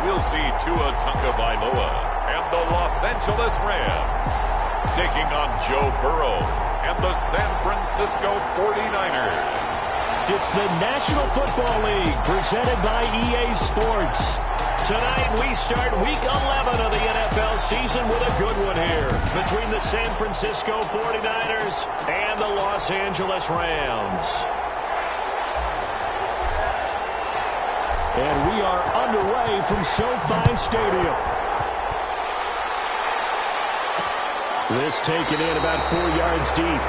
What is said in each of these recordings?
we'll see Tua Tagovailoa and the Los Angeles Rams taking on Joe Burrow and the San Francisco 49ers. It's the National Football League presented by EA Sports. Tonight we start Week 11 of the NFL season with a good one here between the San Francisco 49ers and the Los Angeles Rams. And we are underway from SoFi Stadium. This taken in about 4 yards deep.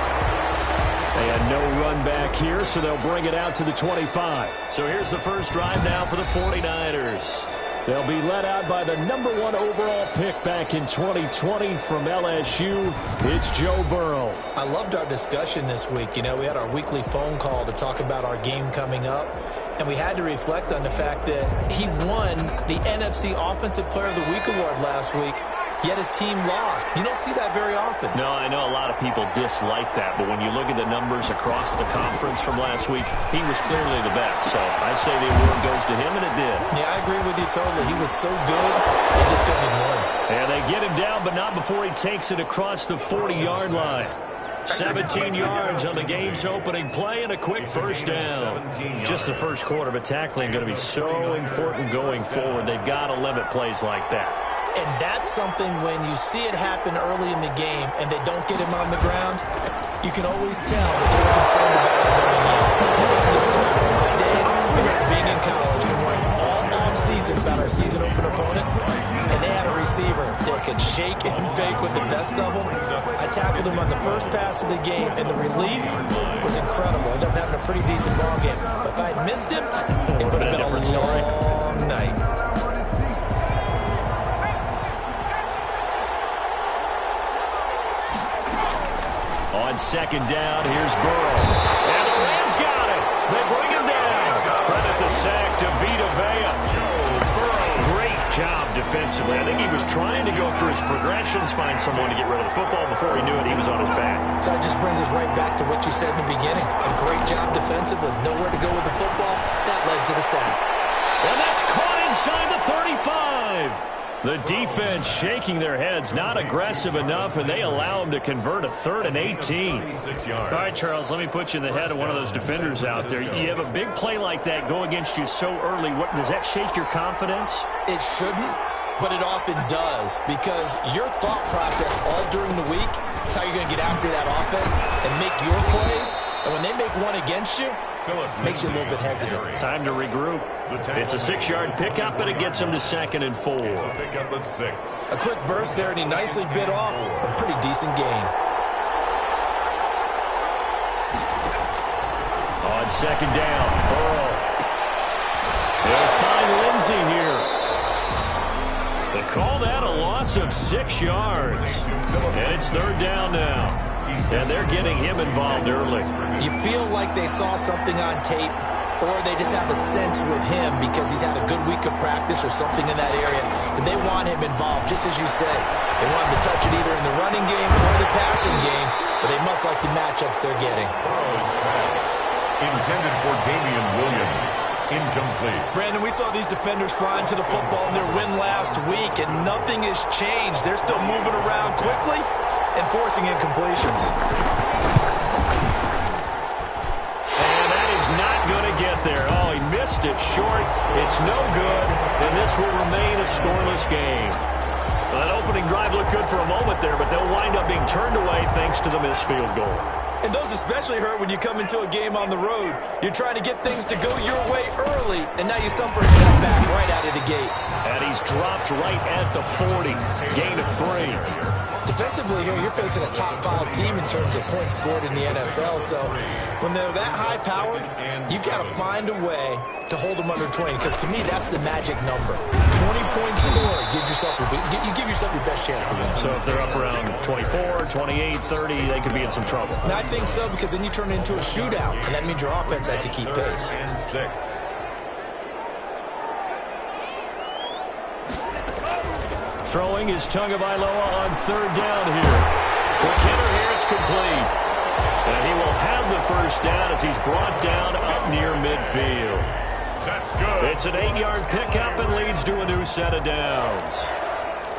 And no run back here, so they'll bring it out to the 25. So here's the first drive now for the 49ers. They'll be led out by the #1 overall pick back in 2020 from LSU. It's Joe Burrow. I loved our discussion this week. You know, we had our weekly phone call to talk about our game coming up. And we had to reflect on the fact that he won the NFC Offensive Player of the Week award last week, yet his team lost. You don't see that very often. No, I know a lot of people dislike that, but when you look at the numbers across the conference from last week, he was clearly the best. So I say the award goes to him, and it did. Yeah, I agree with you totally. He was so good, they just couldn't ignore him. And they get him down, but not before he takes it across the 40-yard line. 17 yards on the game's opening play and a quick first down. Just the first quarter, but tackling going to be so important going forward. They've got to limit plays like that. And that's something when you see it happen early in the game and they don't get him on the ground, you can always tell that they're concerned about it going in. Because I can just tell you from my days, I remember being in college and worrying all off-season about our season opener opponent, and they had a receiver that could shake and bake with the best of them. I tackled him on the first pass of the game, and the relief was incredible. I ended up having a pretty decent ball game. But if I had missed him, it would have been a long night. On second down, here's Burrow. And the Rams got it. They bring him down. Credit the sack to Vita Vea. Great job defensively. I think he was trying to go through his progressions, find someone to get rid of the football. Before he knew it, he was on his back. So that just brings us right back to what you said in the beginning. A great job defensively. Nowhere to go with the football. That led to the sack. And that's caught inside the 35. The defense shaking their heads, not aggressive enough, and they allow them to convert a 3rd and 18. All right, Charles, let me put you in the head of one of those defenders out there. You have a big play like that go against you so early. Does that shake your confidence? It shouldn't, but it often does, because your thought process all during the week is how you're going to get after that offense and make your plays. And when they make one against you, it makes you a little bit hesitant. Time to regroup. It's a 6-yard pickup, and it gets him to 2nd and 4. A quick burst there, and he nicely bit off a pretty decent gain. On second down, Burrow. They'll find Lindsey here. They call that a loss of 6 yards. And it's 3rd down now. And they're getting him involved early. You feel like they saw something on tape, or they just have a sense with him because he's had a good week of practice or something in that area, and they want him involved, just as you said. They want him to touch it either in the running game or the passing game, but they must like the matchups they're getting. Intended for Damian Williams. Incomplete. Brandon, we saw these defenders flying to the football in their win last week, and nothing has changed. They're still moving around quickly and forcing incompletions. And that is not going to get there. Oh, he missed it short. It's no good, and this will remain a scoreless game. Well, that opening drive looked good for a moment there, but they'll wind up being turned away thanks to the missed field goal. And those especially hurt when you come into a game on the road. You're trying to get things to go your way early, and now you suffer a setback right out of the gate. And he's dropped right at the 40. Gain of 3. Defensively here, you're facing a top-5 team in terms of points scored in the NFL. So when they're that high-powered, you've got to find a way to hold them under 20. Because to me, that's the magic number. 20 points scored gives yourself you give yourself your best chance to win. So if they're up around 24, 28, 30, they could be in some trouble. And I think so, because then you turn it into a shootout, and that means your offense has to keep pace. Throwing is Tagovailoa on 3rd down here. Quick hitter here, it's complete. And he will have the first down as he's brought down up near midfield. That's good. It's an 8-yard pickup and leads to a new set of downs.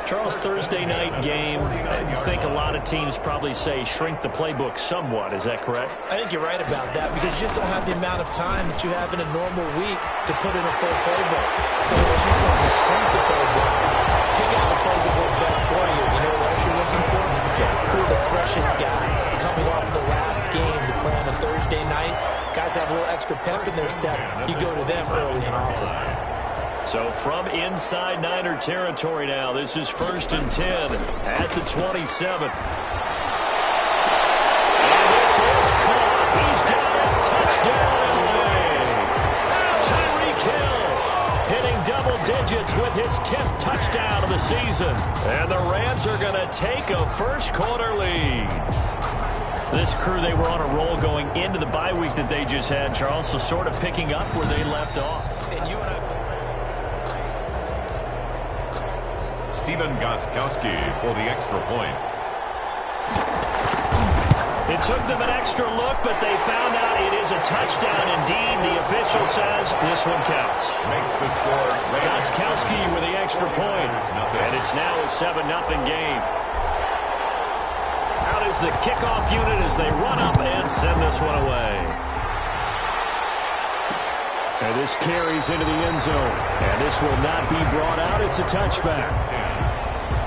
Charles, Thursday night game, you think a lot of teams probably say shrink the playbook somewhat. Is that correct? I think you're right about that because you just don't have the amount of time that you have in a normal week to put in a full playbook. So as you said, you shrink the playbook, kick out the plays that work best for you. You know what else you're looking for? Who are the freshest guys coming off the last game to play on a Thursday night? Guys have a little extra pep in their step. You go to them early and often. So from inside Niner territory now, this is 1st and 10 at the 27. And this is caught. He's got it. Touchdown, LA. Tyreek Hill hitting double digits with his 10th touchdown of the season. And the Rams are going to take a first quarter lead. This crew, they were on a roll going into the bye week that they just had, Charles, so sort of picking up where they left off. And you and I... Stephen Gostkowski for the extra point. It took them an extra look, but they found out it is a touchdown indeed. The official says this one counts. Makes the score. Gostkowski with the extra point. And it's now a 7-0 game. Out is the kickoff unit as they run up and send this one away. And this carries into the end zone. And this will not be brought out. It's a touchback.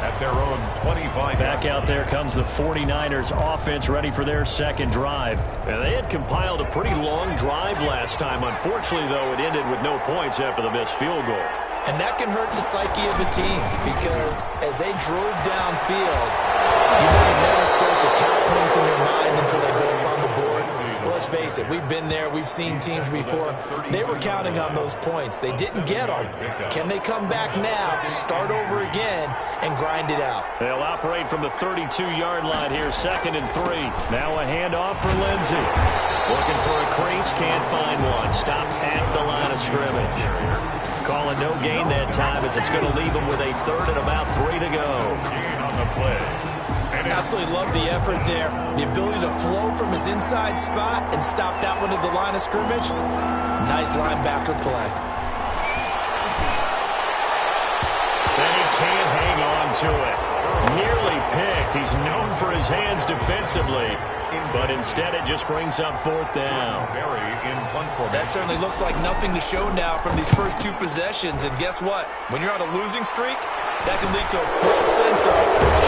At their own 25. Back out there comes the 49ers offense ready for their second drive. And they had compiled a pretty long drive last time. Unfortunately, though, it ended with no points after the missed field goal. And that can hurt the psyche of a team because as they drove downfield, you know you're never supposed to count points in your mind until they go up on the board. But let's face it, we've been there. We've seen teams before. They were counting on those points. They didn't get them. Can they come back now, start over again, and grind it out? They'll operate from the 32-yard line here, 2nd and 3. Now a handoff for Lindsey. Looking for a crease, can't find one. Stopped at the line of scrimmage. Calling no gain that time as it's going to leave them with a 3rd and about 3 to go. On the play. Absolutely love the effort there. The ability to flow from his inside spot and stop that one at the line of scrimmage. Nice linebacker play. And he can't hang on to it. Nearly picked. He's known for his hands defensively, but instead it just brings up 4th down. That certainly looks like nothing to show now from these first 2 possessions. And guess what? When you're on a losing streak, that can lead to a false sense of,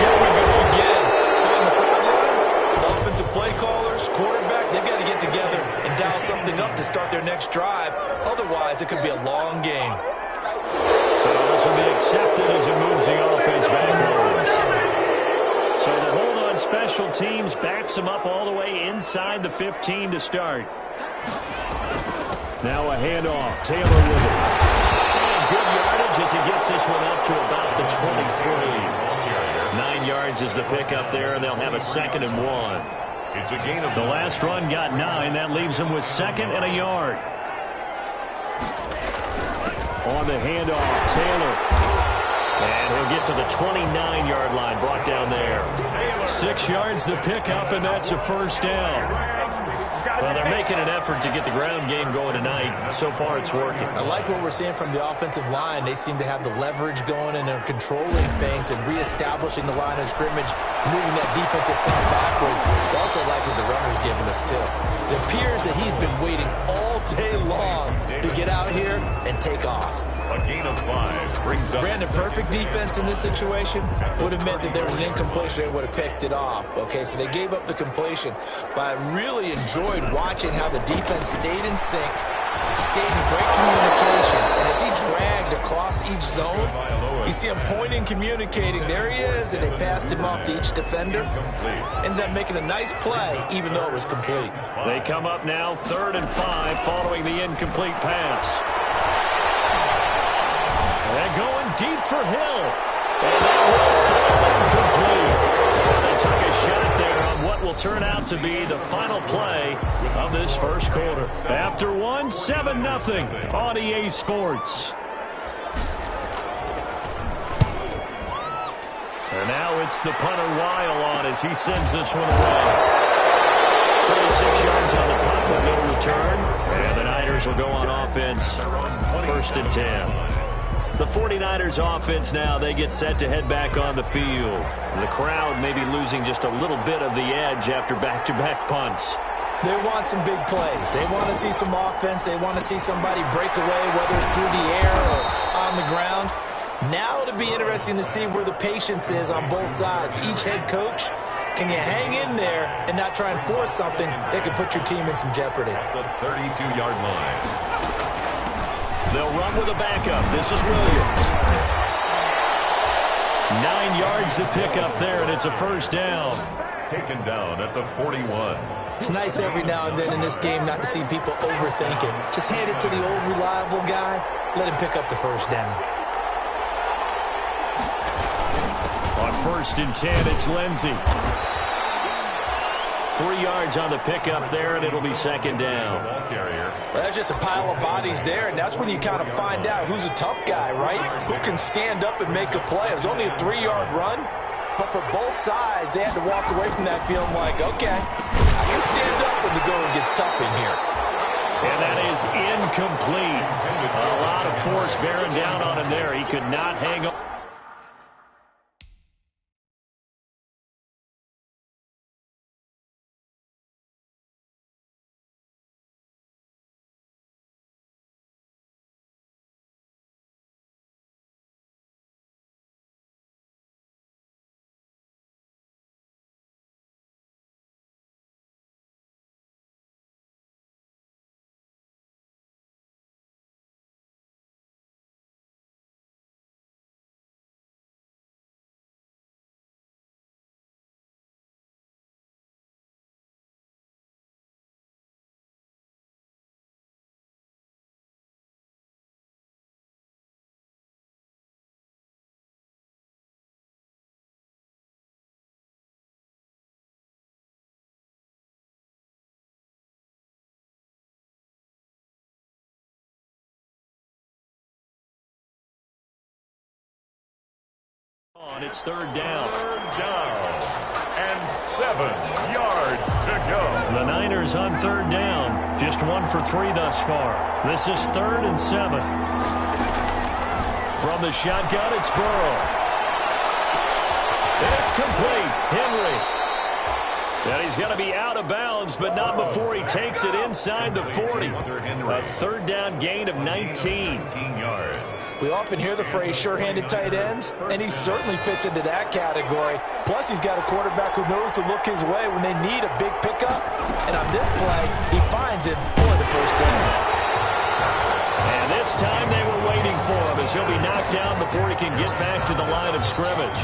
here we go again. So on the sidelines, the offensive play callers, quarterback, they've got to get together and dial something up to start their next drive. Otherwise, it could be a long game. So this will be accepted as it moves the offense backwards. So the hold on special teams backs him up all the way inside the 15 to start. Now a handoff. Taylor with it. And good yardage as he gets this one up to about the 23. 9 yards is the pickup there, and they'll have a 2nd and 1. It's a gain of the last run got 9. That leaves them with 2nd and a yard. On the handoff, Taylor. And he'll get to the 29-yard line, brought down there. 6 yards the pickup, and that's a 1st down. Well, they're making an effort to get the ground game going tonight. So far, it's working. I like what we're seeing from the offensive line. They seem to have the leverage going, and they're controlling things and reestablishing the line of scrimmage, moving that defensive front backwards. I also like what the runner's giving us, too. It appears that he's been waiting all day long to get out here and take off. A gain of 5 brings up. Brandon, perfect defense in this situation would have meant that there was an incompletion. They would have picked it off. Okay, so they gave up the completion. But I really enjoyed watching how the defense stayed in sync, stayed in great communication. And as he dragged across each zone, you see him pointing, communicating. There he is, and they passed him off to each defender. Ended up making a nice play, even though it was complete. They come up now 3rd and 5 following the incomplete pass. They're going deep for Hill. And that will fall incomplete. Well, they took a shot there on what will turn out to be the final play of this first quarter. After 1, 7-0 on EA Sports. And now it's the punter Weil on as he sends this one away. 36 yards on the punt, but no return. And the Niners will go on offense, 1st and 10. The 49ers offense now, they get set to head back on the field. The crowd may be losing just a little bit of the edge after back-to-back punts. They want some big plays. They want to see some offense. They want to see somebody break away, whether it's through the air or on the ground. Now it'll be interesting to see where the patience is on both sides. Each head coach, can you hang in there and not try and force something that could put your team in some jeopardy? The 32-yard line. They'll run with a backup. This is Williams. 9 yards to pick up there, and it's a 1st down. Taken down at the 41. It's nice every now and then in this game not to see people overthink it. Just hand it to the old reliable guy. Let him pick up the 1st down. On 1st and 10, it's Lindsey. 3 yards on the pickup there, and it'll be 2nd down. Well, that's just a pile of bodies there, and that's when you kind of find out who's a tough guy, right? Who can stand up and make a play. It was only a 3-yard run, but for both sides, they had to walk away from that feeling like, okay, I can stand up when the going gets tough in here. And that is incomplete. A lot of force bearing down on him there. He could not hang on. It's 3rd down. 3rd down. And 7 yards to go. The Niners on 3rd down. Just 1 for 3 thus far. This is 3rd and 7. From the shotgun, it's Burrow. It's complete. Henry. And he's going to be out of bounds, but not before he takes it inside the 40. A 3rd down gain of 19 yards. We often hear the phrase sure-handed tight ends, and he certainly fits into that category. Plus, he's got a quarterback who knows to look his way when they need a big pickup. And on this play, he finds it for the 1st down. And this time they were waiting for him as he'll be knocked down before he can get back to the line of scrimmage.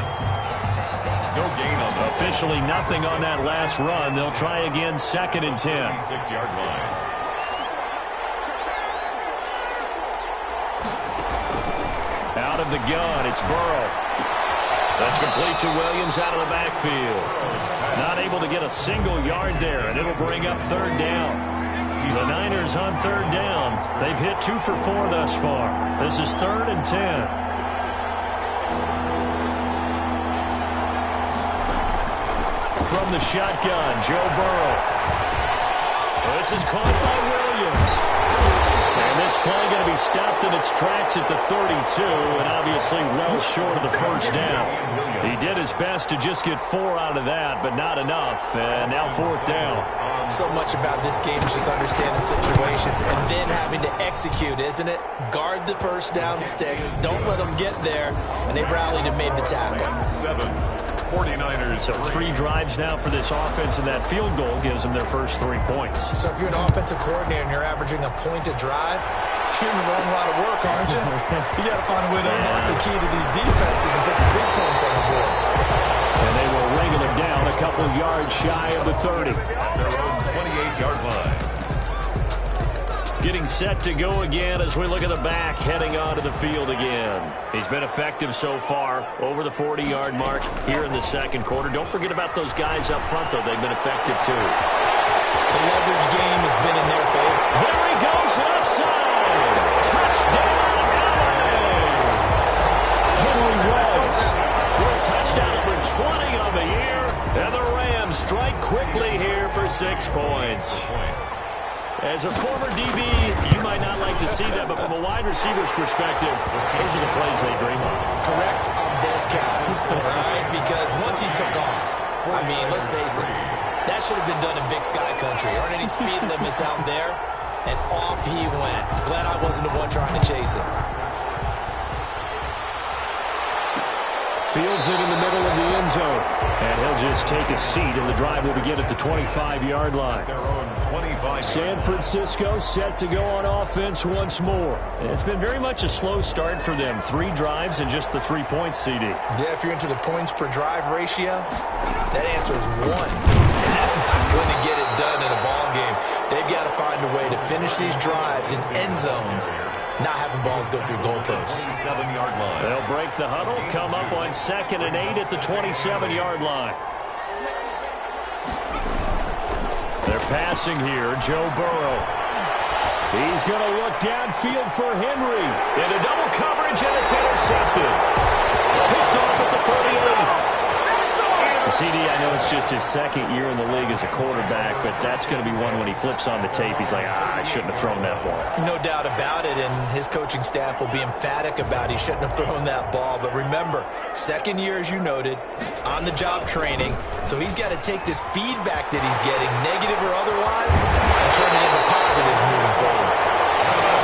No gain on that. Officially nothing on that last run. They'll try again 2nd and 10. 6-yard line. Out of the gun, it's Burrow. That's complete to Williams out of the backfield. Not able to get a single yard there, and it'll bring up 3rd down. The Niners on 3rd down. They've hit 2 for 4 thus far. This is 3rd and 10. From the shotgun, Joe Burrow. This is caught by Williams. And this play going to be stopped in its tracks at the 32, and obviously well short of the 1st down. He did his best to just get 4 out of that, but not enough. And now 4th down. So much about this game is just understanding situations and then having to execute, isn't it? Guard the 1st down sticks. Don't let them get there. And they rallied and made the tackle. 49ers. So 3 drives now for this offense, and that field goal gives them their first 3 points. So if you're an offensive coordinator and you're averaging a point a drive, you're in the wrong line of work, aren't you? You got to find a way to unlock the key to these defenses and put some big points on the board. And they will wrangle it down a couple yards shy of the 30. Their own 28-yard line. Getting set to go again as we look at the back, heading onto the field again. He's been effective so far, over the 40-yard mark here in the 2nd quarter. Don't forget about those guys up front, though. They've been effective, too. The leverage game has been in their favor. There he goes, left side. Touchdown, LA. Henry Ruggs with touchdown number 20 on the year. And the Rams strike quickly here for 6 points. As a former DB, you might not like to see that, but from a wide receiver's perspective, those are the plays they dream of. Correct on both counts, all right? Because once he took off, I mean, let's face it, that should have been done in Big Sky Country. Aren't any speed limits out there? And off he went. Glad I wasn't the one trying to chase him. Fields it in the middle of the end zone. And he'll just take a seat, and the drive will begin at the 25-yard line. San Francisco set to go on offense once more. It's been very much a slow start for them. 3 drives and just the 3 points, CD. Yeah, if you're into the points per drive ratio, that answer is 1. And that's not going to get it done in a ball game. They've got to find a way to finish these drives in end zones, not having balls go through goalposts. They'll break the huddle, come up on 2nd and 8 at the 27-yard line. They're passing here, Joe Burrow. He's going to look downfield for Henry. Into double coverage, and it's intercepted. Picked off at the 38. CD, I know it's just his 2nd year in the league as a quarterback, but that's going to be one when he flips on the tape. He's like, I shouldn't have thrown that ball. No doubt about it, and his coaching staff will be emphatic about he shouldn't have thrown that ball. But remember, 2nd year, as you noted, on-the-job training, so he's got to take this feedback that he's getting, negative or otherwise, and turn it into positives moving forward.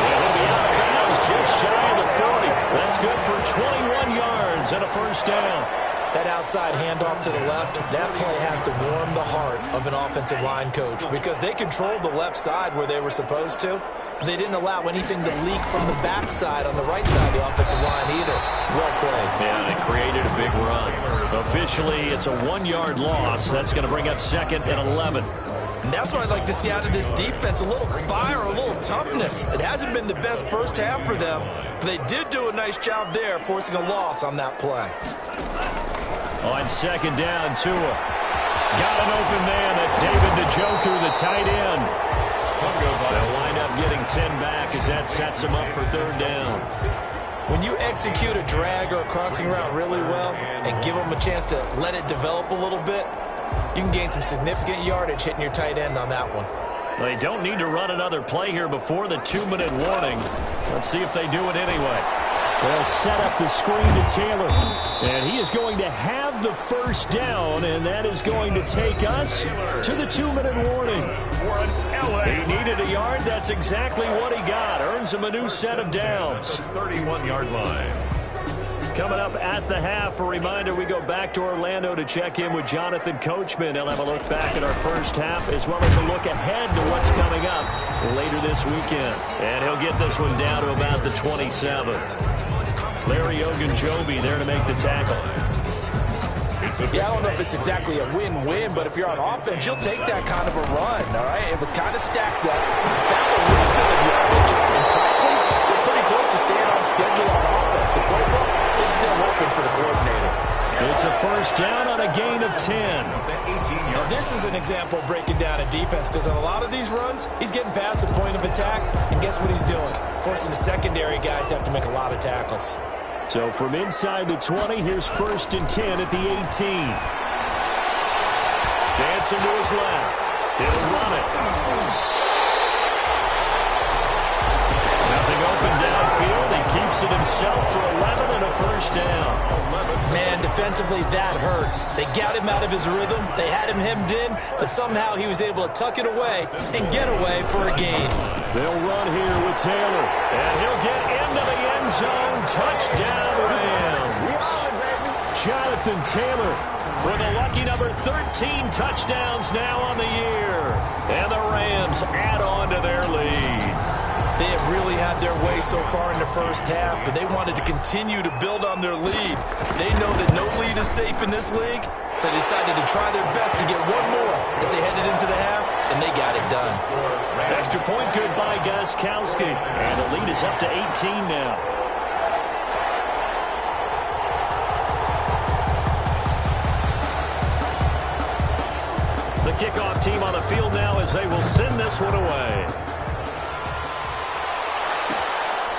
And he'll be out of bounds just shy of the 40. That's good for 21 yards and a first down. That outside handoff to the left, that play has to warm the heart of an offensive line coach because they controlled the left side where they were supposed to. But they didn't allow anything to leak from the backside on the right side of the offensive line either. Well played. Yeah, they created a big run. Officially, it's a 1-yard loss. That's going to bring up 2nd and 11. And that's what I'd like to see out of this defense, a little fire, a little toughness. It hasn't been the best first half for them, but they did do a nice job there forcing a loss on that play. On 2nd down, Tua. Got an open man. That's David Njoku, the tight end. They'll wind up getting 10 back as that sets him up for 3rd down. When you execute a drag or a crossing route really well and give them a chance to let it develop a little bit, you can gain some significant yardage hitting your tight end on that one. They don't need to run another play here before the 2-minute warning. Let's see if they do it anyway. They'll set up the screen to Taylor. And he is going to have the first down, and that is going to take us to the 2-minute warning. He needed a yard. That's exactly what he got. Earns him a new set of downs. 31-yard line. Coming up at the half, a reminder, we go back to Orlando to check in with Jonathan Coachman. He'll have a look back at our first half as well as a look ahead to what's coming up later this weekend. And he'll get this one down to about the 27. Larry Ogunjobi there to make the tackle. Yeah, I don't know if it's exactly a win-win, but if you're on offense, you'll take that kind of a run, all right? It was kind of stacked up. Found a little bit of yardage, and frankly, they're pretty close to staying on schedule on offense. The playbook is still open for the coordinator. It's a first down on a gain of 10. Now, this is an example of breaking down a defense because on a lot of these runs, he's getting past the point of attack, and guess what he's doing? Forcing the secondary guys to have to make a lot of tackles. So from inside the 20, here's 1st and 10 at the 18. Dancing to his left. He'll run it. Nothing open downfield. He keeps it himself for 11 and a first down. Man, defensively, that hurts. They got him out of his rhythm. They had him hemmed in, but somehow he was able to tuck it away and get away for a gain. They'll run here with Taylor, and he'll get into the end zone. Touchdown, Rams. Jonathan Taylor with a lucky number 13 touchdowns now on the year. And the Rams add on to their lead. They have really had their way so far in the first half, but they wanted to continue to build on their lead. They know that no lead is safe in this league, so they decided to try their best to get one more as they headed into the half, and they got it done. Extra point good by Gostkowski, and the lead is up to 18 now. The kickoff team on the field now as they will send this one away.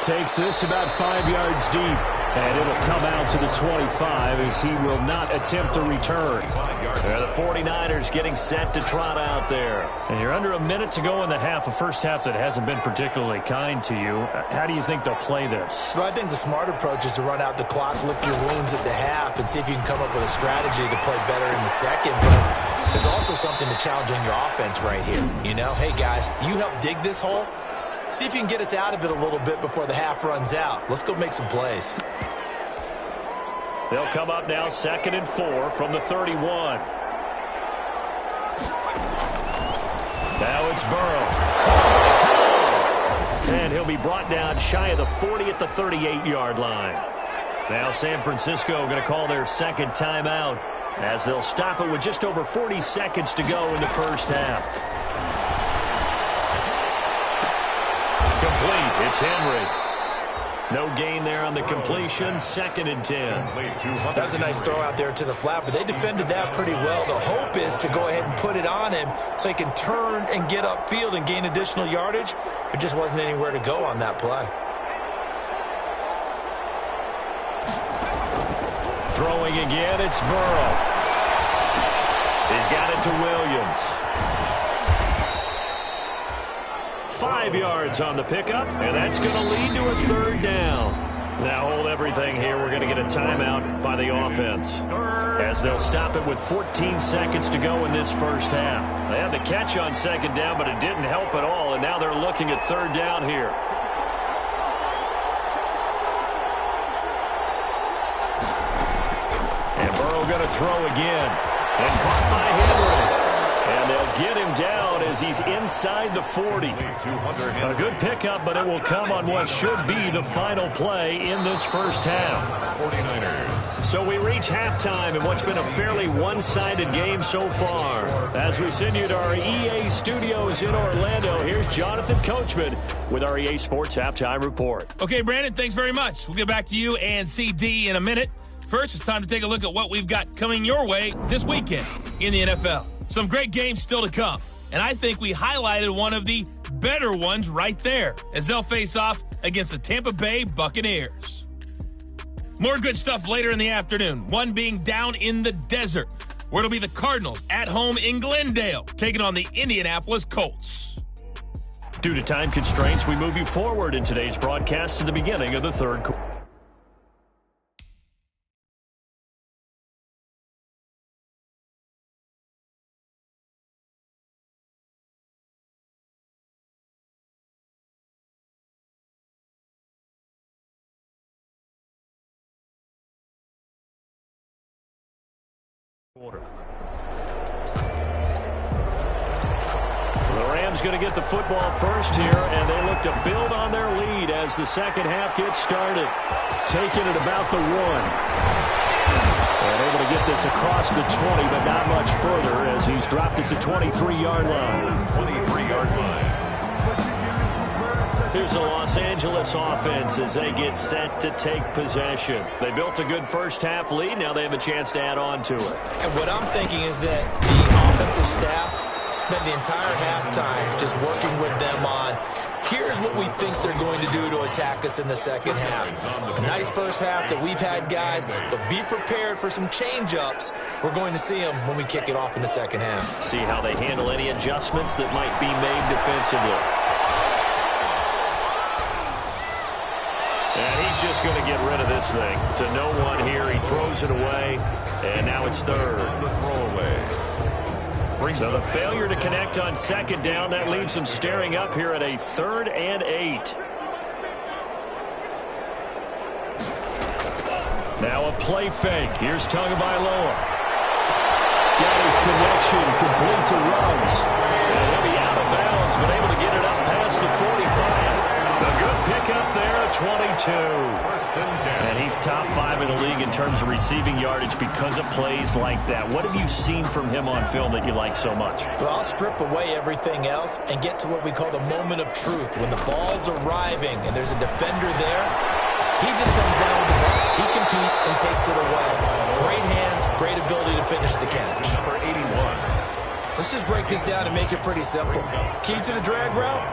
takes this about 5 yards deep. And it'll come out to the 25 as he will not attempt to return. The 49ers getting set to trot out there. And you're under a minute to go in the half, a first half that hasn't been particularly kind to you. How do you think they'll play this? Well, I think the smart approach is to run out the clock, lick your wounds at the half, and see if you can come up with a strategy to play better in the second. But there's also something to challenging your offense right here. You know, hey, guys, you help dig this hole. See if you can get us out of it a little bit before the half runs out. Let's go make some plays. They'll come up now 2nd and 4 from the 31. Now it's Burrow. And he'll be brought down shy of the 40 at the 38-yard line. Now San Francisco going to call their second timeout as they'll stop it with just over 40 seconds to go in the first half. Complete. It's Henry. No gain there on the completion. 2nd and 10. That was a nice throw out there to the flat, but they defended that pretty well. The hope is to go ahead and put it on him so he can turn and get upfield and gain additional yardage. There just wasn't anywhere to go on that play. Throwing again, it's Burrow. He's got it to Williams. 5 yards on the pickup, and that's going to lead to a 3rd down. Now hold everything here. We're going to get a timeout by the offense as they'll stop it with 14 seconds to go in this first half. They had the catch on 2nd down, but it didn't help at all, and now they're looking at 3rd down here. And Burrow going to throw again, and caught by Henry. And they'll get him down as he's inside the 40. A good pickup, but it will come on what should be the final play in this first half. 49ers. So we reach halftime in what's been a fairly one-sided game so far. As we send you to our EA studios in Orlando, here's Jonathan Coachman with our EA Sports Halftime Report. Okay, Brandon, thanks very much. We'll get back to you and CD in a minute. First, it's time to take a look at what we've got coming your way this weekend in the NFL. Some great games still to come, and I think we highlighted one of the better ones right there as they'll face off against the Tampa Bay Buccaneers. More good stuff later in the afternoon, one being down in the desert, where it'll be the Cardinals at home in Glendale, taking on the Indianapolis Colts. Due to time constraints, we move you forward in today's broadcast to the beginning of the 3rd quarter. The Rams going to get the football first here, and they look to build on their lead as the second half gets started. Taking it about the 1. And able to get this across the 20, but not much further as he's dropped it to 23-yard line. 23-yard line. Here's the Los Angeles offense as they get set to take possession. They built a good first half lead. Now they have a chance to add on to it. And what I'm thinking is that the offensive staff spent the entire halftime just working with them on, here's what we think they're going to do to attack us in the second half. A nice first half that we've had, guys, but be prepared for some change-ups. We're going to see them when we kick it off in the second half. See how they handle any adjustments that might be made defensively. And he's just going to get rid of this thing to no one here. He throws it away, and now it's 3rd. The throwaway. So the failure to connect on 2nd down, that leaves them staring up here at a 3rd and 8. Now a play fake. Here's Tagovailoa. Got his connection complete to Ruggs. And he'll be out of bounds, but able to get it up past the 45. A good pickup there, 22. And he's top 5 in the league in terms of receiving yardage because of plays like that. What have you seen from him on film that you like so much? Well, I'll strip away everything else and get to what we call the moment of truth. When the ball's arriving and there's a defender there, he just comes down with the ball. He competes and takes it away. Great hands, great ability to finish the catch. Number 81. Let's just break this down and make it pretty simple. Key to the drag route,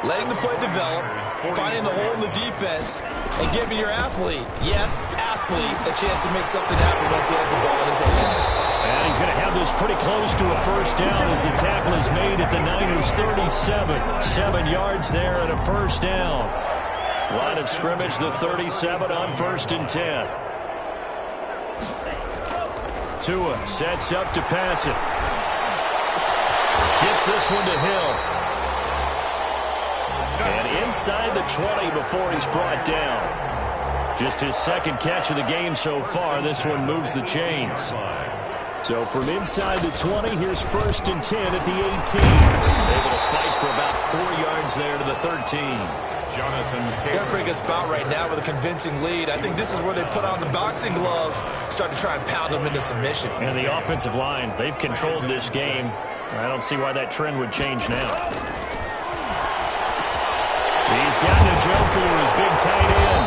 letting the play develop, finding the hole in the defense, and giving your athlete, yes, athlete, a chance to make something happen once he has the ball in his hands. And he's going to have this pretty close to a first down as the tackle is made at the Niners' 37. 7 yards there and a first down. Line of scrimmage, the 37 on 1st and 10. Tua sets up to pass it. Gets this one to Hill. And inside the 20 before he's brought down. Just his second catch of the game so far. This one moves the chains. So from inside the 20, here's 1st and 10 at the 18. Able to fight for about 4 yards there to the 13. They're in a pretty good spot right now with a convincing lead. I think this is where they put on the boxing gloves, start to try and pound them into submission. And the offensive line, they've controlled this game. I don't see why that trend would change now. He's got Njoku, his big tight end.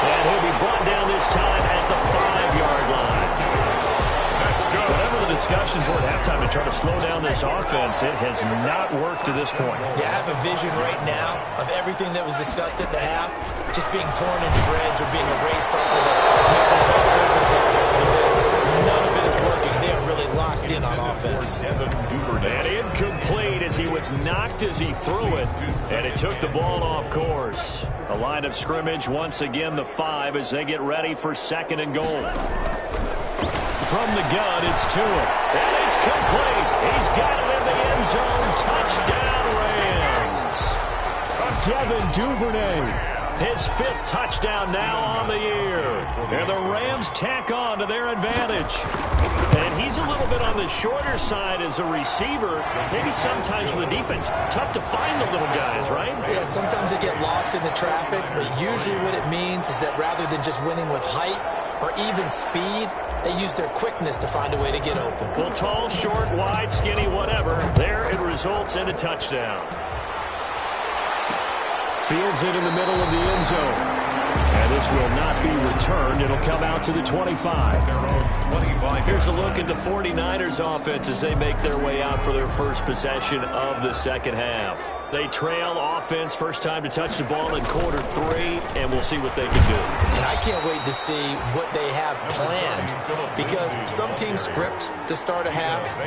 And he'll be brought down this time at the 5-yard line. Whatever the discussions were at halftime to try to slow down this offense, it has not worked to this point. Yeah, I have a vision right now of everything that was discussed at the half just being torn in shreds or being erased off of the Microsoft Surface tablets because none of it is working. They are really locked in on offense. And incomplete as he was knocked as he threw it, and it took the ball off course. A line of scrimmage, once again the 5 as they get ready for 2nd and goal. From the gun, it's Tua. And it's complete. He's got it in the end zone. Touchdown, Rams. Devin Duvernay, his 5th touchdown now on the year. And the Rams tack on to their advantage. And he's a little bit on the shorter side as a receiver. Maybe sometimes for the defense, tough to find the little guys, right? Yeah, sometimes they get lost in the traffic, but usually what it means is that rather than just winning with height or even speed, they use their quickness to find a way to get open. Well, tall, short, wide, skinny, whatever. There it results in a touchdown. Fields it in the middle of the end zone. And this will not be returned. It'll come out to the 25. Here's a look at the 49ers offense as they make their way out for their first possession of the second half. They trail offense, first time to touch the ball in quarter 3, and we'll see what they can do. And I can't wait to see what they have planned because some teams script to start a half.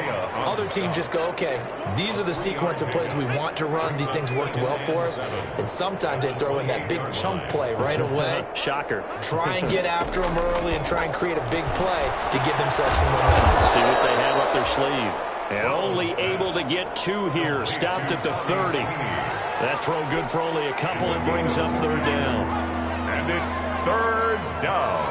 Other teams just go, okay, these are the sequence of plays we want to run. These things worked well for us. And sometimes they throw in that big chunk play right away. Shocker. Try and get after them early and try and create a big play to give themselves some momentum. See what they have up their sleeve. And only able to get 2 here. Stopped at the 30. That throw good for only a couple. It brings up 3rd down. And it's 3rd down.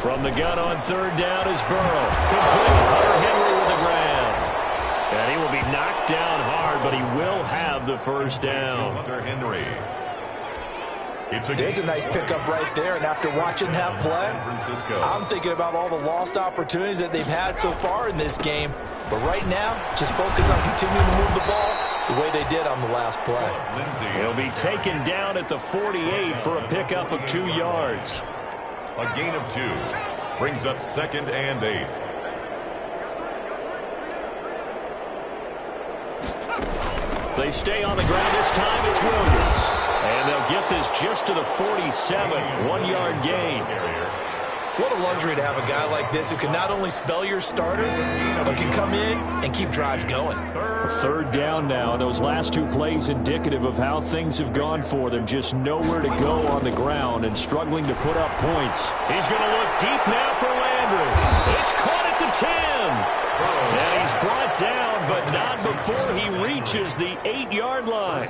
From the gun on 3rd down is Burrow. Complete. Hunter Henry with the grab. And he will be knocked down hard, but he will have the first down. Hunter Henry. There's a nice pickup right there, and after watching that play, I'm thinking about all the lost opportunities that they've had so far in this game. But right now, just focus on continuing to move the ball the way they did on the last play. He'll be taken down at the 48 for a pickup of 2 yards. A gain of 2 brings up 2nd and 8. They stay on the ground this time. It's Williams. And they'll get this just to the 47, 1-yard gain. What a luxury to have a guy like this who can not only spell your starters, but can come in and keep drives going. 3rd down now. Those last 2 plays indicative of how things have gone for them. Just nowhere to go on the ground and struggling to put up points. He's going to look deep now for Landry. It's caught at the 10. And he's brought down, but not before he reaches the 8-yard line.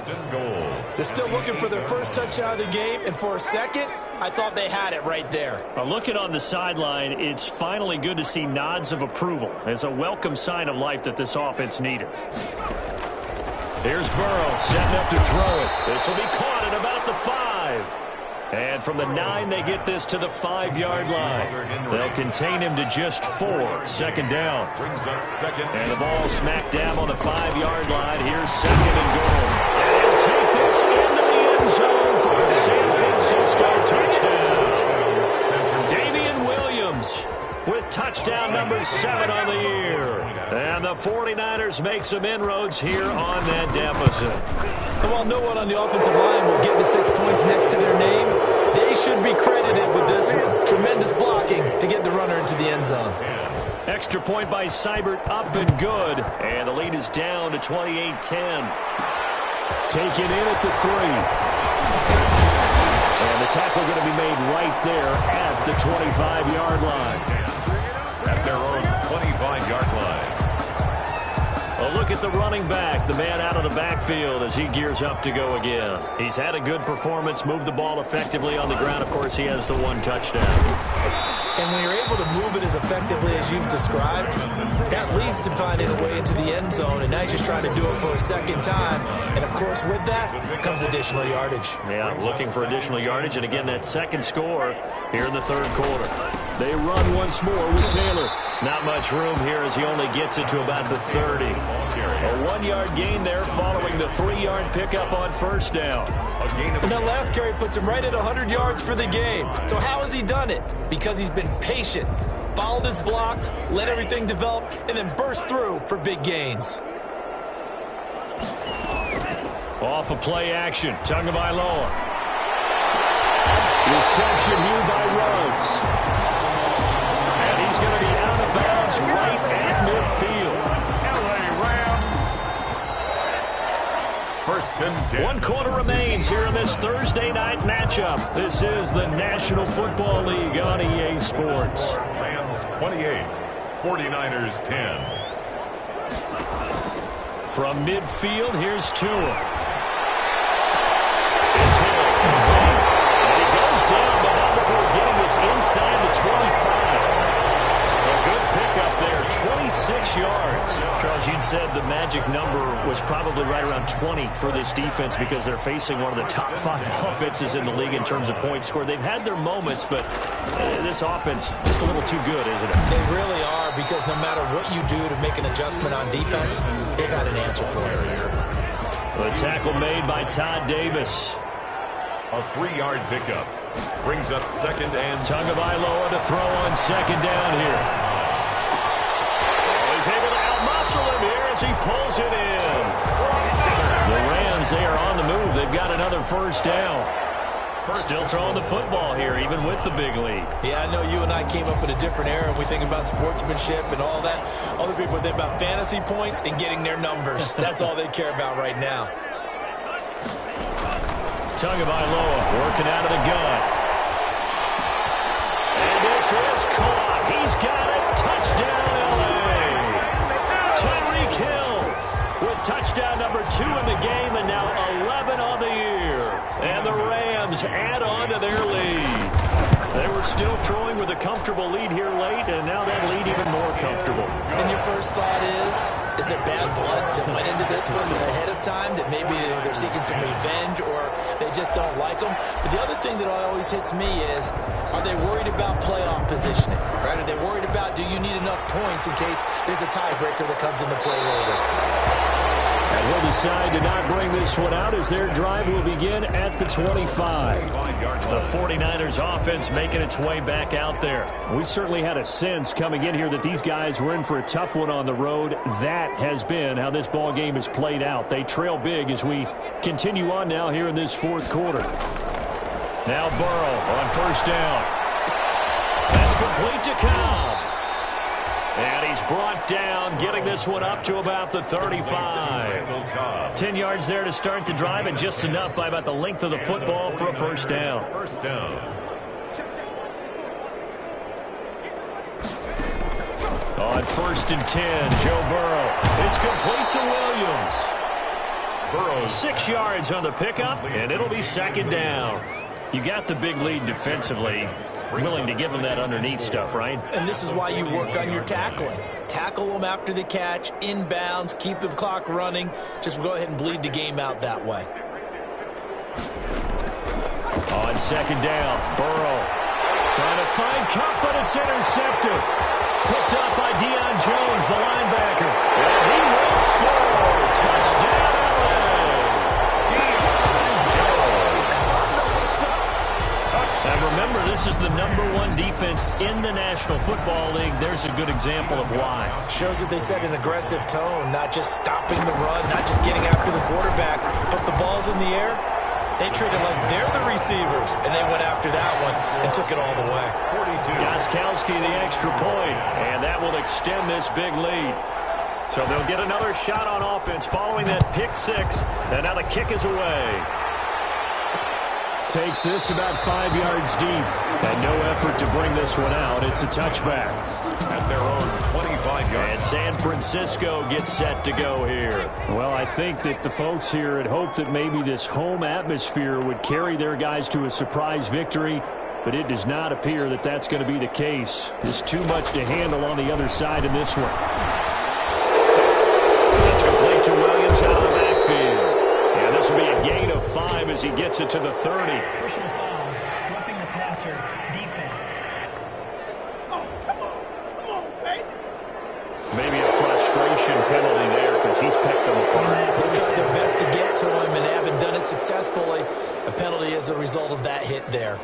They're still looking for their first touchdown of the game, and for a second, I thought they had it right there. Looking on the sideline, it's finally good to see nods of approval. It's a welcome sign of life that this offense needed. Here's Burrow setting up to throw it. This will be caught at about the 5. And from the 9, they get this to the 5-yard line. They'll contain him to just 4. 2nd down. And the ball smack dab on the 5-yard line. Here's 2nd and goal. And he'll take this into the end zone for a San Francisco touchdown. the 49ers make some inroads here on that deficit. And while no one on the offensive line will get the 6 points next to their name, they should be credited with this one. Tremendous blocking to get the runner into the end zone. Extra point by Seibert, up and good. And the lead is down to 28-10. Taken in at the 3. And the tackle going to be made right there at the 25-yard line. At their own 25-yard line. A look at the running back, the man out of the backfield as he gears up to go again. He's had a good performance, moved the ball effectively on the ground. Of course, he has the 1 touchdown. And when you're able to move it as effectively as you've described, that leads to finding a way into the end zone, and now he's just trying to do it for a second time. And, of course, with that comes additional yardage. Yeah, looking for additional yardage, and again, that second score here in the third quarter. They run once more with Taylor. Not much room here as he only gets it to about the 30. A 1-yard gain there following the 3-yard pickup on first down. And that last carry puts him right at 100 yards for the game. So how has he done it? Because he's been patient, followed his blocks, let everything develop, and then burst through for big gains. Off of play action, Tagovailoa. Reception here by Ruggs. And he's going to be out of bounds right at midfield. First and 10. 1 quarter remains here in this Thursday night matchup. This is the National Football League on EA Sports. Rams 28, 49ers 10. From midfield, here's Tua. It's Hill. And he goes down, but not before getting this inside the 25. A good pickup there, 26 yards. Charles, you'd said the magic number was probably right around 20 for this defense because they're facing one of the top 5 offenses in the league in terms of points scored. They've had their moments, but this offense just a little too good, isn't it? They really are, because no matter what you do to make an adjustment on defense, they've got an answer for it. The tackle made by Todd Davis. A 3-yard pickup. Brings up second and Tagovailoa to throw on second down here. Oh, he's able to outmuscle him here as he pulls it in. The Rams, they are on the move. They've got another first down. Still throwing the football here, even with the big lead. Yeah, I know you and I came up in a different era, and we think about sportsmanship and all that. Other people think about fantasy points and getting their numbers. That's all they care about right now. Tagovailoa working out of the gun. And this is caught. He's got it. Touchdown, L.A. Tyreek Hill with touchdown number 2 in the game, and now 11 on the year. And the Rams add on to their lead. They were still throwing with a comfortable lead here late, and now that lead even more comfortable. And your first thought is there bad blood that went into this one ahead of time, that maybe they're seeking some revenge or they just don't like them? But the other thing that always hits me is, are they worried about playoff positioning? Right? Are they worried about, do you need enough points in case there's a tiebreaker that comes into play later? And he'll decide to not bring this one out as their drive will begin at the 25. The 49ers offense making its way back out there. We certainly had a sense coming in here that these guys were in for a tough one on the road. That has been how this ball game has played out. They trail big as we continue on now here in this fourth quarter. Now Burrow on first down. That's complete to Cobb. And he's brought down, getting this one up to about the 35. 10 yards there to start the drive, and just enough by about the length of the football for a first down. First down. On first and 10, Joe Burrow. It's complete to Williams. Burrow 6 yards on the pickup, and it'll be second down. You got the big lead defensively. Willing to give them that underneath stuff, right? And this is why you work on your tackling. Tackle them after the catch, inbounds, keep the clock running. Just go ahead and bleed the game out that way. On second down, Burrow trying to find Kupp, but it's intercepted. Picked up by Deion Jones, the linebacker. And he will score. Touchdown, LA. And remember, this is the #1 defense offense in the National Football League, there's a good example of why. Shows that they set an aggressive tone, not just stopping the run, not just getting after the quarterback, but the ball's in the air. They treat it like they're the receivers, and they went after that one and took it all the way. Gostkowski the extra point, and that will extend this big lead. So they'll get another shot on offense following that pick six, and now the kick is away. Takes this about 5 yards deep, and no effort to bring this one out. It's a touchback. At their own 25-yard. And San Francisco gets set to go here. Well, I think that the folks here had hoped that maybe this home atmosphere would carry their guys to a surprise victory, but it does not appear that that's going to be the case. There's too much to handle on the other side in this one. That's complete to Williams out of the backfield. And this will be a gain of 5 as he gets it to the 30. Personal foul, roughing the passer, defense. Maybe a frustration penalty there because he's picked them apart. They tried their best to get to him and haven't done it successfully. A penalty as a result of that hit there.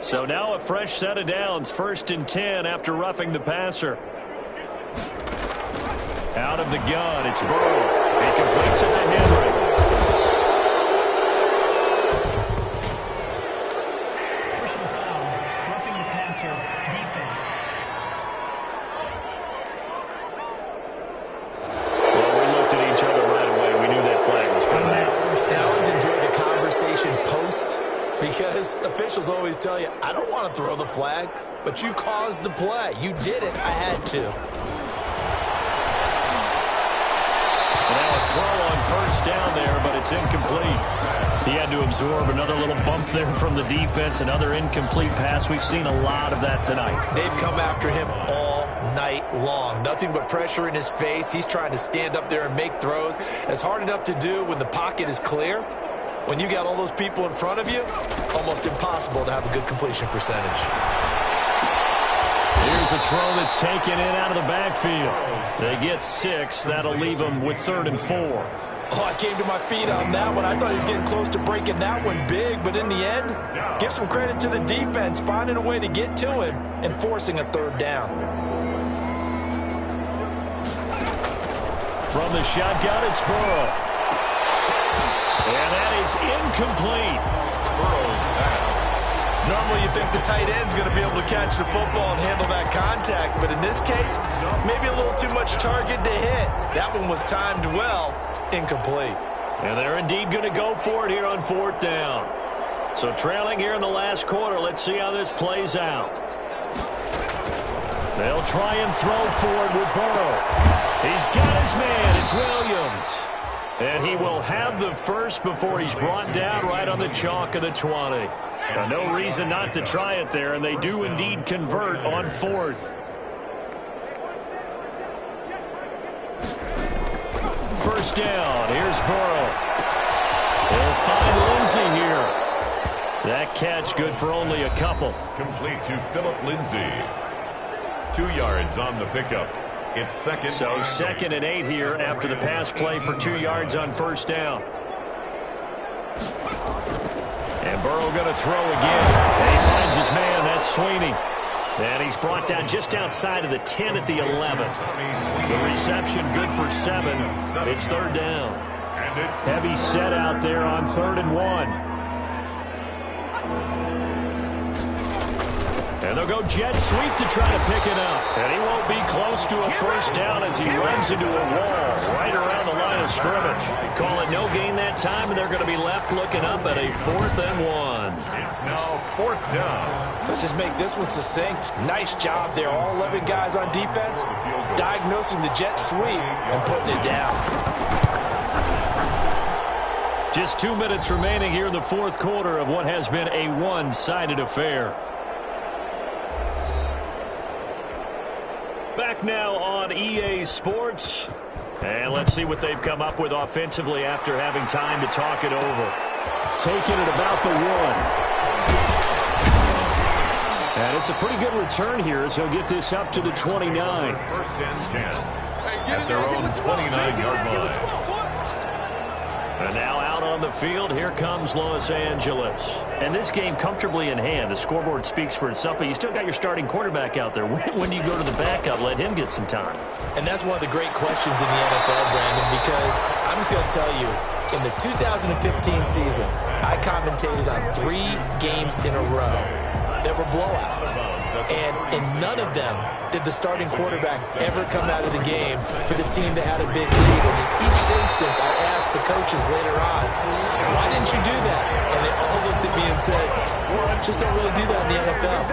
So now a fresh set of downs, 1st and 10 after roughing the passer. Out of the gun, it's Burrow. He completes it to Henry. Personal foul, roughing the passer, defense. Well, we looked at each other right away. We knew that flag was coming out. And I always enjoy the conversation post, because officials always tell you, I don't want to throw the flag, but you caused the play. You did it. I had to. Now a throw on 1st down there, but it's incomplete. He had to absorb another little bump there from the defense, another incomplete pass. We've seen a lot of that tonight. They've come after him all night long. Nothing but pressure in his face. He's trying to stand up there and make throws. It's hard enough to do when the pocket is clear. When you got all those people in front of you, almost impossible to have a good completion percentage. Here's a throw that's taken in out of the backfield. They get 6. That'll leave them with 3rd and 4. Oh, I came to my feet on that one. I thought he was getting close to breaking that one big, but in the end, give some credit to the defense, finding a way to get to him and forcing a 3rd down. From the shotgun, it's Burrow. And that is incomplete. Burrow's pass. Normally you think the tight end's going to be able to catch the football and handle that contact, but in this case, maybe a little too much target to hit. That one was timed well, incomplete. And they're indeed going to go for it here on 4th down. So trailing here in the last quarter, let's see how this plays out. They'll try and throw forward with Burrow. He's got his man. It's Williams. And he will have the first before he's brought down right on the chalk of the 20. No reason not to try it there, and they do indeed convert on 4th. 1st down. Here's Burrow. They'll find Lindsey here. That catch good for only a couple. Complete to Phillip Lindsay. 2 yards on the pickup. It's 2nd. So 2nd and 8 here after the pass play for 2 yards on 1st down. And Burrow going to throw again. And he finds his man. That's Sweeney. And he's brought down just outside of the 10 at the 11. The reception good for 7. It's 3rd down. Heavy set out there on 3rd and 1. And they'll go jet sweep to try to pick it up. And he won't be close to a 1st down as he runs into a wall right around the line of scrimmage. Call it no gain that time, and they're going to be left looking up at a 4th and 1. It's now 4th down. Let's just make this one succinct. Nice job there. All 11 guys on defense diagnosing the jet sweep and putting it down. Just 2 minutes remaining here in the 4th quarter of what has been a one-sided affair. Back now on EA Sports. And let's see what they've come up with offensively after having time to talk it over. Taking it about the 1. And it's a pretty good return here as he'll get this up to the 29. 1st and 10 at their own 29-yard line. And now out on the field, here comes Los Angeles. And this game comfortably in hand. The scoreboard speaks for itself, but you still got your starting quarterback out there. When do you go to the backup, let him get some time? And that's one of the great questions in the NFL, Brandon, because I'm just going to tell you, in the 2015 season, I commentated on 3 games in a row that were blowouts. And in none of them did the starting quarterback ever come out of the game for the team that had a big lead. And in each instance, I asked the coaches later on, why didn't you do that? And they all looked at me and said, just don't really do that in the NFL.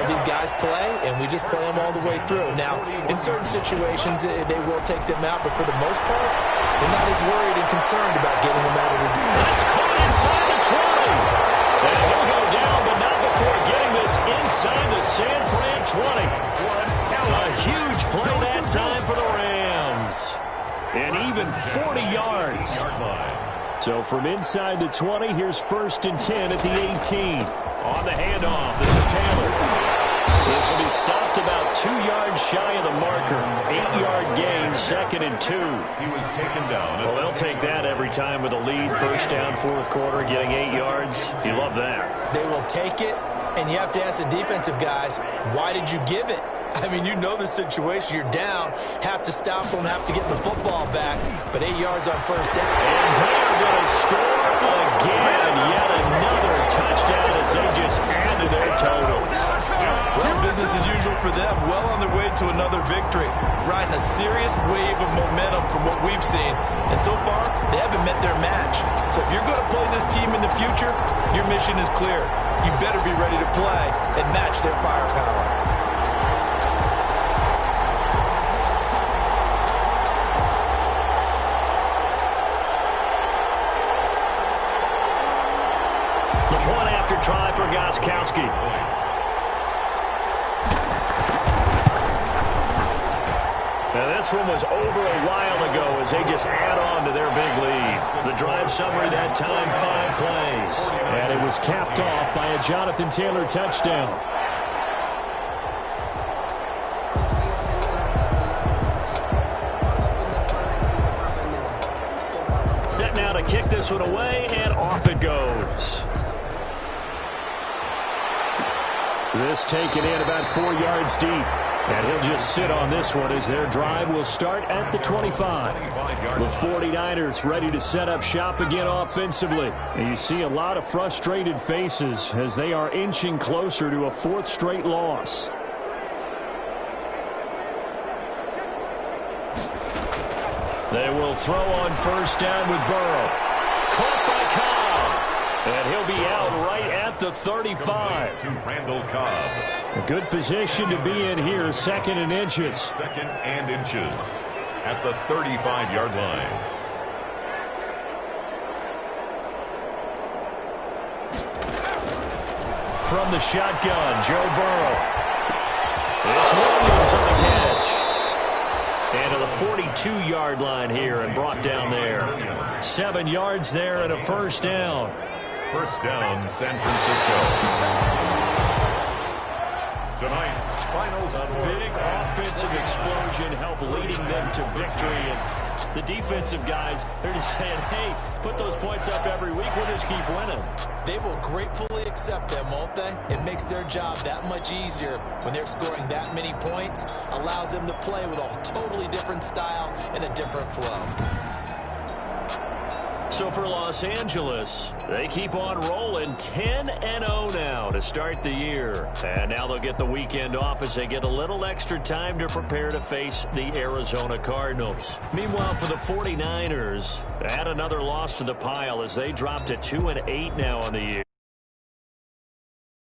These guys play, and we just play them all the way through. Now, in certain situations, they will take them out, but for the most part, they're not as worried and concerned about getting them out of the game. That's caught inside the 20. And he'll go down, but not before getting this inside the San Fran 20. A huge play that time for the Rams. And even 40 yards. So from inside the 20, here's 1st and 10 at the 18. On the handoff, this is Taylor. This will be stopped about 2 yards shy of the marker. 8-yard gain, 2nd and 2. He was taken down. Well, they'll take that every time with a lead. 1st down, 4th quarter, getting 8 yards. You love that. They will take it, and you have to ask the defensive guys, why did you give it? I mean, you know the situation. You're down, have to stop them, have to get the football back, but 8 yards on 1st down. And they're going to score again. Yet another touchdown as they just add to their totals. Well, business as usual for them. Well on their way to another victory. Riding a serious wave of momentum from what we've seen. And so far, they haven't met their match. So if you're going to play this team in the future, your mission is clear. You better be ready to play and match their firepower. The point after try for Gostkowski. Now this one was over a while ago as they just add on to their big lead. The drive summary that time, 5 plays. And it was capped off by a Jonathan Taylor touchdown. Set now to kick this one away, and off it goes. This taken in about 4 yards deep. And he'll just sit on this one as their drive will start at the 25. The 49ers ready to set up shop again offensively. And you see a lot of frustrated faces as they are inching closer to a 4th straight loss. They will throw on 1st down with Burrow. Caught by Cobb. And he'll be out right at the 35. To Randall Cobb. A good position to be in here, 2nd and inches. 2nd and inches at the 35-yard line. From the shotgun, Joe Burrow. It's Williams on the catch. And to the 42-yard line here and brought down there. 7 yards there and a 1st down. 1st down, San Francisco. Tonight's final A big offensive explosion helped leading them to victory. And the defensive guys, they're just saying, hey, put those points up every week. We'll just keep winning. They will gratefully accept them, won't they? It makes their job that much easier when they're scoring that many points. Allows them to play with a totally different style and a different flow. So for Los Angeles, they keep on rolling 10-0 now to start the year. And now they'll get the weekend off as they get a little extra time to prepare to face the Arizona Cardinals. Meanwhile, for the 49ers, add another loss to the pile as they drop to 2-8 now on the year.